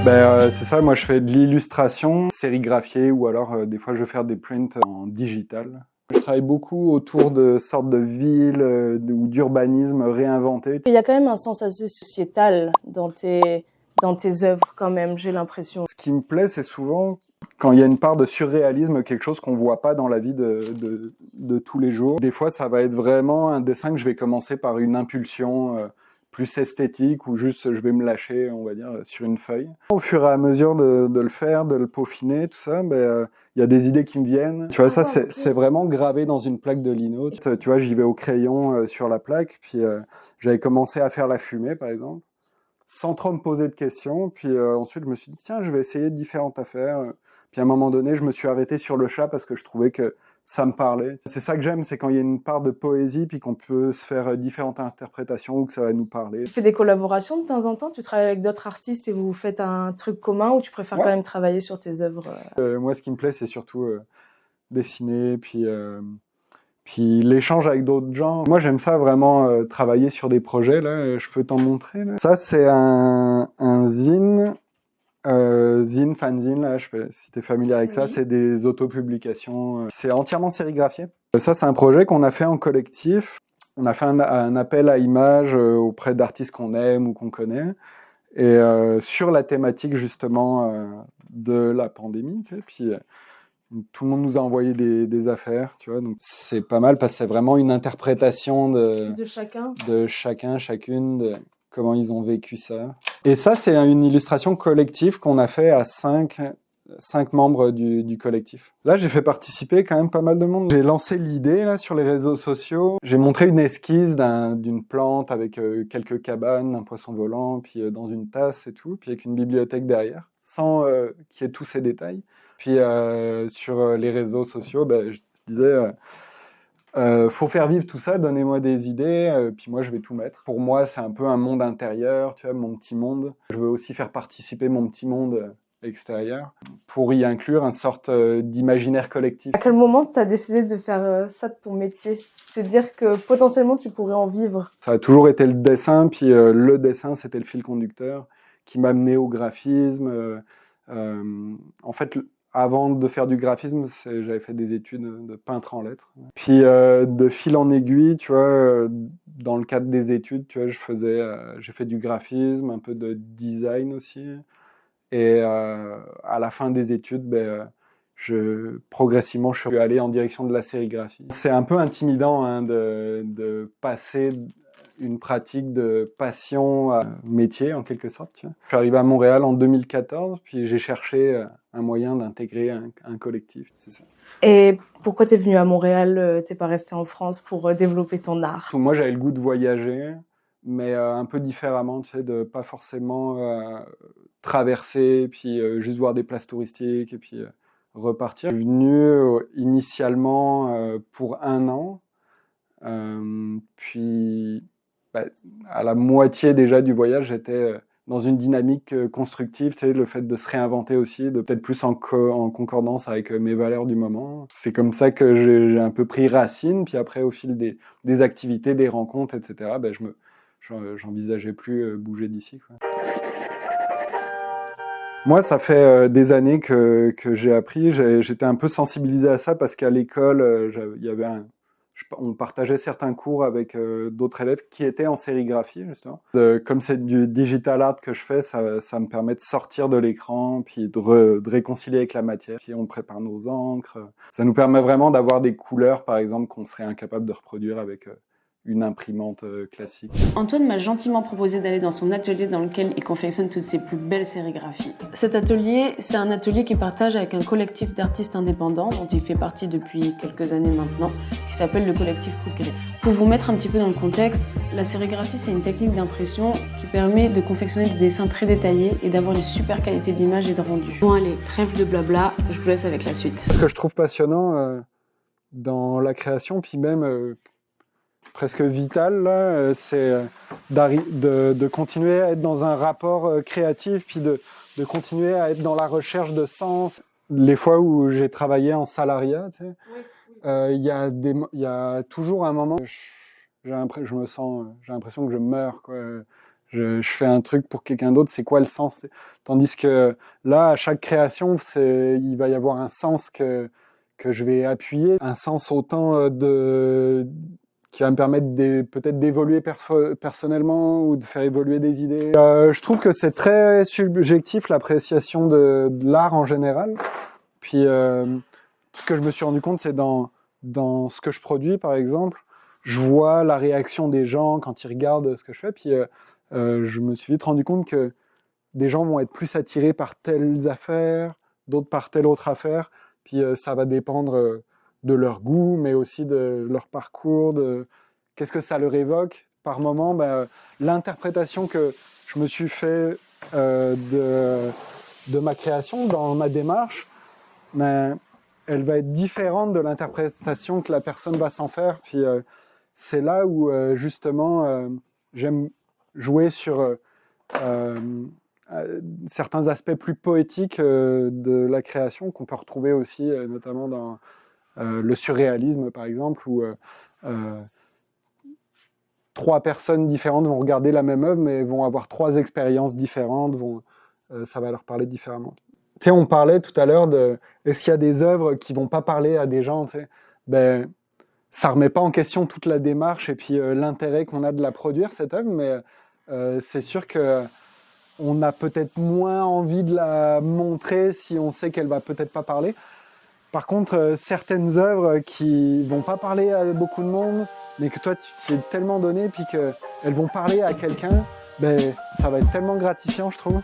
C'est ça, moi je fais de l'illustration sérigraphiée ou alors des fois je vais faire des prints en digital. Je travaille beaucoup autour de sortes de villes ou d'urbanisme réinventé. Il y a quand même un sens assez sociétal dans tes œuvres quand même, j'ai l'impression. Ce qui me plaît, c'est souvent quand il y a une part de surréalisme, quelque chose qu'on voit pas dans la vie de tous les jours. Des fois, ça va être vraiment un dessin que je vais commencer par une impulsion plus esthétique ou juste je vais me lâcher, on va dire, sur une feuille. Au fur et à mesure de le faire, de le peaufiner, tout ça, il y a des idées qui me viennent. Tu vois, ça, c'est vraiment gravé dans une plaque de lino. Tu vois, j'y vais au crayon sur la plaque, puis j'avais commencé à faire la fumée, par exemple, sans trop me poser de questions. Puis ensuite, je me suis dit, tiens, je vais essayer différentes affaires. Puis à un moment donné, je me suis arrêté sur le chat parce que je trouvais que ça me parlait. C'est ça que j'aime, c'est quand il y a une part de poésie, puis qu'on peut se faire différentes interprétations ou que ça va nous parler. Tu fais des collaborations de temps en temps? Tu travailles avec d'autres artistes et vous faites un truc commun ou tu préfères quand même travailler sur tes œuvres? Moi, ce qui me plaît, c'est surtout dessiner, puis l'échange avec d'autres gens. Moi, j'aime ça vraiment travailler sur des projets. Là, je peux t'en montrer. Là. Ça, c'est un zine. Fanzine, là, je sais pas si t'es familier avec ça, c'est des autopublications. C'est entièrement sérigraphié. Ça, c'est un projet qu'on a fait en collectif. On a fait un appel à images auprès d'artistes qu'on aime ou qu'on connaît, et sur la thématique justement de la pandémie. Tu sais, puis tout le monde nous a envoyé des affaires, tu vois. Donc c'est pas mal parce que c'est vraiment une interprétation de chacun, chacune. Comment ils ont vécu ça. Et ça, c'est une illustration collective qu'on a fait à 5 membres du collectif. Là, j'ai fait participer quand même pas mal de monde. J'ai lancé l'idée là sur les réseaux sociaux. J'ai montré une esquisse d'une plante avec quelques cabanes, un poisson volant, puis dans une tasse et tout, puis avec une bibliothèque derrière, sans qu'il y ait tous ces détails. Puis sur les réseaux sociaux, je disais... faut faire vivre tout ça, donnez-moi des idées, puis moi je vais tout mettre. Pour moi, c'est un peu un monde intérieur, tu vois, mon petit monde. Je veux aussi faire participer mon petit monde extérieur pour y inclure une sorte d'imaginaire collectif. À quel moment tu as décidé de faire ça de ton métier? Te dire que potentiellement tu pourrais en vivre? Ça a toujours été le dessin, puis le dessin c'était le fil conducteur qui m'a mené au graphisme. En fait, avant de faire du graphisme, j'avais fait des études de peintre en lettres. Puis de fil en aiguille, tu vois, dans le cadre des études, tu vois, j'ai fait du graphisme, un peu de design aussi. Et à la fin des études, progressivement, je suis allé en direction de la sérigraphie. C'est un peu intimidant hein, de passer une pratique de passion à métier, en quelque sorte. Tu vois. Je suis arrivé à Montréal en 2014, puis j'ai cherché un moyen d'intégrer un collectif. C'est ça. Et pourquoi t'es venu à Montréal? T'es pas resté en France pour développer ton art? Moi, j'avais le goût de voyager, mais un peu différemment, tu sais, de pas forcément traverser, puis juste voir des places touristiques, et puis repartir. Je suis venu initialement pour 1 an, puis à la moitié déjà du voyage, j'étais dans une dynamique constructive, tu sais, le fait de se réinventer aussi, de peut-être plus en concordance avec mes valeurs du moment. C'est comme ça que j'ai un peu pris racine, puis après, au fil des activités, des rencontres, etc., j'envisageais plus bouger d'ici, quoi. Moi, ça fait des années que j'ai appris. J'étais un peu sensibilisé à ça parce qu'à l'école, il y avait on partageait certains cours avec d'autres élèves qui étaient en sérigraphie, justement. Comme c'est du digital art que je fais, ça me permet de sortir de l'écran, puis de réconcilier avec la matière. Puis on prépare nos encres. Ça nous permet vraiment d'avoir des couleurs, par exemple, qu'on serait incapable de reproduire avec une imprimante classique. Antoine m'a gentiment proposé d'aller dans son atelier dans lequel il confectionne toutes ses plus belles sérigraphies. Cet atelier, c'est un atelier qu'il partage avec un collectif d'artistes indépendants dont il fait partie depuis quelques années maintenant, qui s'appelle le collectif Coup de Griffe. Pour vous mettre un petit peu dans le contexte, la sérigraphie, c'est une technique d'impression qui permet de confectionner des dessins très détaillés et d'avoir une super qualité d'image et de rendu. Bon allez, trêve de blabla, je vous laisse avec la suite. Ce que je trouve passionnant dans la création, puis même... presque vital, là, c'est de continuer à être dans un rapport créatif, puis de continuer à être dans la recherche de sens. Les fois où j'ai travaillé en salariat, tu sais, y a toujours un moment, j'ai l'impression que je meurs, quoi. je fais un truc pour quelqu'un d'autre, c'est quoi le sens? Tandis que là, à chaque création, il va y avoir un sens que je vais appuyer, un sens autant qui va me permettre peut-être d'évoluer personnellement ou de faire évoluer des idées. Je trouve que c'est très subjectif l'appréciation de l'art en général. Puis, ce que je me suis rendu compte, c'est dans ce que je produis, par exemple, je vois la réaction des gens quand ils regardent ce que je fais. Puis, je me suis vite rendu compte que des gens vont être plus attirés par telles affaires, d'autres par telle autre affaire. Puis, ça va dépendre de leur goût, mais aussi de leur parcours, de qu'est-ce que ça leur évoque. Par moment, l'interprétation que je me suis fait de ma création, dans ma démarche, elle va être différente de l'interprétation que la personne va s'en faire. Puis c'est là où justement j'aime jouer sur certains aspects plus poétiques de la création qu'on peut retrouver aussi notamment dans le surréalisme par exemple, où 3 personnes différentes vont regarder la même œuvre mais vont avoir 3 expériences différentes, ça va leur parler différemment. Tu sais, on parlait tout à l'heure de est-ce qu'il y a des œuvres qui vont pas parler à des gens, tu sais. Ça remet pas en question toute la démarche et puis l'intérêt qu'on a de la produire, cette œuvre, mais c'est sûr que on a peut-être moins envie de la montrer si on sait qu'elle va peut-être pas parler. Par contre, certaines œuvres qui vont pas parler à beaucoup de monde, mais que toi tu t'y es tellement donné puis qu'elles vont parler à quelqu'un, ça va être tellement gratifiant, je trouve.